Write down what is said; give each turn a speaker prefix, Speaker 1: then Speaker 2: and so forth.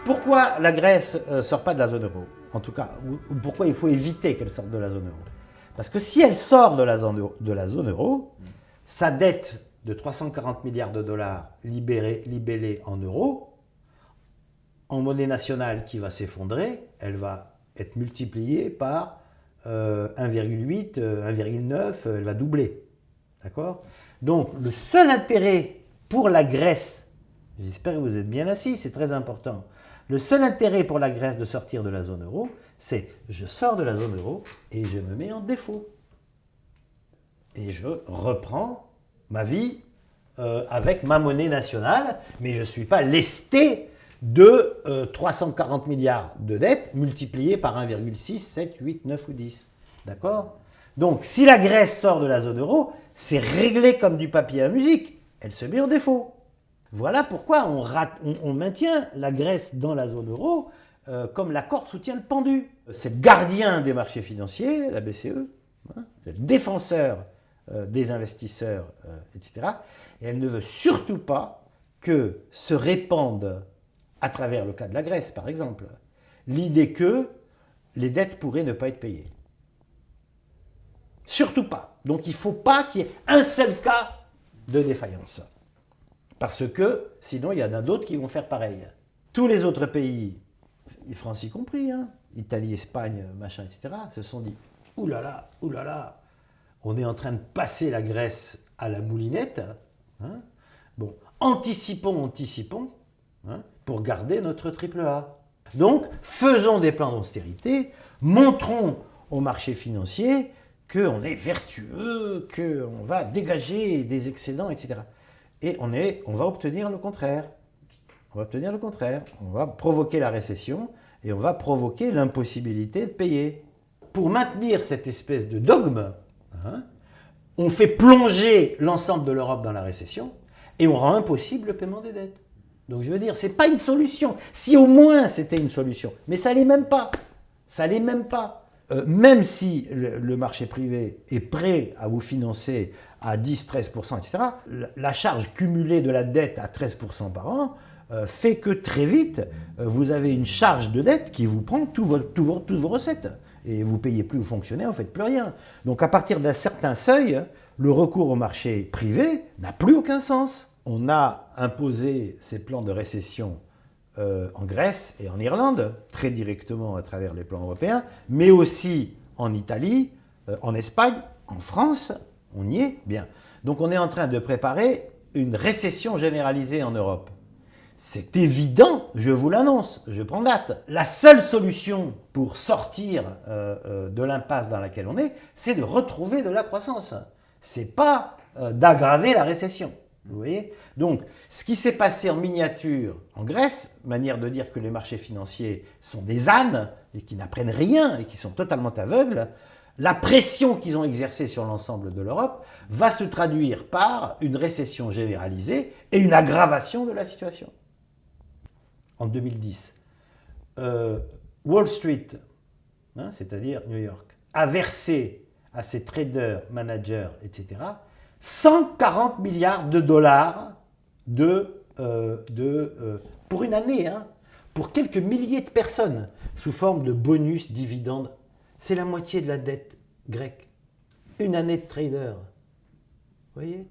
Speaker 1: Pourquoi la Grèce ne sort pas de la zone euro? En tout cas, ou pourquoi il faut éviter qu'elle sorte de la zone euro? Parce que si elle sort de la zone euro, sa dette de 340 milliards de dollars libellée en euros, en monnaie nationale qui va s'effondrer, elle va être multipliée par 1,8, 1,9, elle va doubler. D'accord? Donc, le seul intérêt pour la Grèce, j'espère que vous êtes bien assis, c'est très important, le seul intérêt pour la Grèce de sortir de la zone euro, c'est je sors de la zone euro et je me mets en défaut. Et je reprends ma vie avec ma monnaie nationale, mais je ne suis pas lesté de 340 milliards de dettes multipliées par 1,6, 7, 8, 9 ou 10. D'accord? Donc, si la Grèce sort de la zone euro, c'est réglé comme du papier à musique. Elle se met en défaut. Voilà pourquoi on maintient la Grèce dans la zone euro comme la corde soutient le pendu. C'est le gardien des marchés financiers, la BCE, hein, c'est le défenseur des investisseurs, etc. Et elle ne veut surtout pas que se répande, à travers le cas de la Grèce par exemple, l'idée que les dettes pourraient ne pas être payées. Surtout pas. Donc il ne faut pas qu'il y ait un seul cas de défaillance. Parce que sinon il y en a d'autres qui vont faire pareil. Tous les autres pays, France y compris, hein, Italie, Espagne, machin, etc., se sont dit « Ouh là là, on est en train de passer la Grèce à la moulinette. Hein, bon, anticipons, hein, pour garder notre triple A. Donc, faisons des plans d'austérité, montrons aux marchés financiers qu'on est vertueux, qu'on va dégager des excédents, etc. Et on va obtenir le contraire. On va obtenir le contraire. On va provoquer la récession et on va provoquer l'impossibilité de payer. Pour maintenir cette espèce de dogme, hein, on fait plonger l'ensemble de l'Europe dans la récession et on rend impossible le paiement des dettes. Donc je veux dire, ce n'est pas une solution. Si au moins c'était une solution, mais ça l'est même pas. Ça l'est même pas. Même si le marché privé est prêt à vous financer à 10, 13%, etc., la charge cumulée de la dette à 13% par an fait que très vite, vous avez une charge de dette qui vous prend toutes vos recettes. Et vous ne payez plus aux fonctionnaires, vous ne faites plus rien. Donc à partir d'un certain seuil, le recours au marché privé n'a plus aucun sens. On a imposé ces plans de récession en Grèce et en Irlande, très directement à travers les plans européens, mais aussi en Italie, en Espagne, en France, on y est bien. Donc on est en train de préparer une récession généralisée en Europe. C'est évident, je vous l'annonce, je prends date. La seule solution pour sortir de l'impasse dans laquelle on est, c'est de retrouver de la croissance. C'est pas d'aggraver la récession. Vous voyez? Donc, ce qui s'est passé en miniature en Grèce, manière de dire que les marchés financiers sont des ânes et qui n'apprennent rien et qui sont totalement aveugles, la pression qu'ils ont exercée sur l'ensemble de l'Europe va se traduire par une récession généralisée et une aggravation de la situation. En 2010, Wall Street, hein, c'est-à-dire New York, a versé à ses traders, managers, etc., 140 milliards de dollars pour une année, hein, pour quelques milliers de personnes, sous forme de bonus, dividendes. C'est la moitié de la dette grecque. Une année de trader. Vous voyez?